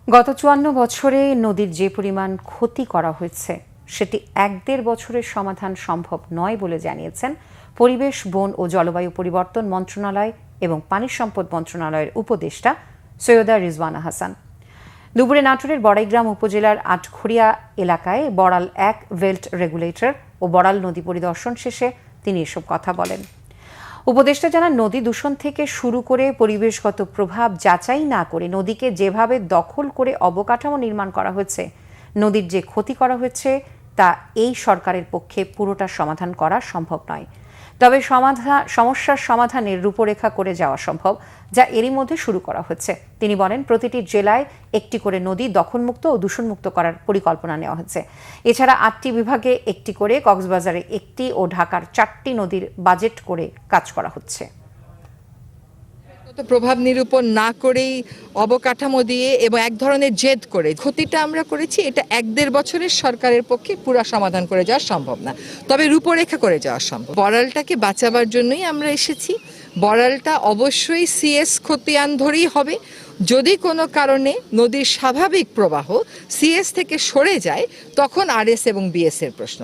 গত ৫৪ বছরে নদীর যে পরিমাণ ক্ষতি করা হয়েছে সেটি ১-১.৫ বছরের সমাধান সম্ভব নয় বলে জানিয়েছেন পরিবেশ, বন ও জলবায়ু পরিবর্তন মন্ত্রণালয় এবং পানি সম্পদ মন্ত্রণালয়ের উপদেষ্টা সৈয়দা রিজওয়ানা হাসান। দুপুরে নাটোরের বড়াইগ্রাম উপজেলার আটঘরিয়া এলাকায় বড়াল ১ ভেল্ট রেগুলেটর ও বড়াল নদী পরিদর্শন শেষে তিনি এসব কথা বলেন। উপদেষ্টা জানান, নদী দূষণ থেকে শুরু করে পরিবেশগত প্রভাব যাচাই না করে নদীকে যেভাবে দখল করে অবকাঠামো নির্মাণ করা হয়েছে, নদীর যে ক্ষতি করা হয়েছে তা এই সরকারের পক্ষে পুরোটা সমাধান করা সম্ভব নয়। তবে সমস্যার সমাধানের রূপরেখা করে যাওয়া সম্ভব, যা এরই মধ্যে শুরু করা হচ্ছে। তিনি বলেন, প্রতিটি জেলায় একটি করে নদী দখলমুক্ত ও দূষণমুক্ত করার পরিকল্পনা নেওয়া হচ্ছে। এছাড়া ৮টি বিভাগে একটি করে, কক্সবাজারে একটি ও ঢাকার ৪টি নদীর বাজেট করে কাজ করা হচ্ছে। প্রভাব নিরূপণ না করেই অবকাঠামো দিয়ে এবং এক ধরনের জেদ করে ক্ষতিটা আমরা করেছি, এটা ১-১.৫ বছরের সরকারের পক্ষে পুরা সমাধান করে যাওয়া সম্ভব না, তবে রূপরেখা করে যাওয়া সম্ভব। বড়ালটাকে বাঁচাবার জন্যই আমরা এসেছি। বড়ালটা অবশ্যই সিএস খতিয়ান ধরেই হবে। যদি কোনো কারণে নদীর স্বাভাবিক প্রবাহ সিএস থেকে সরে যায়, তখন আরএস এবং বিএস এর প্রশ্ন।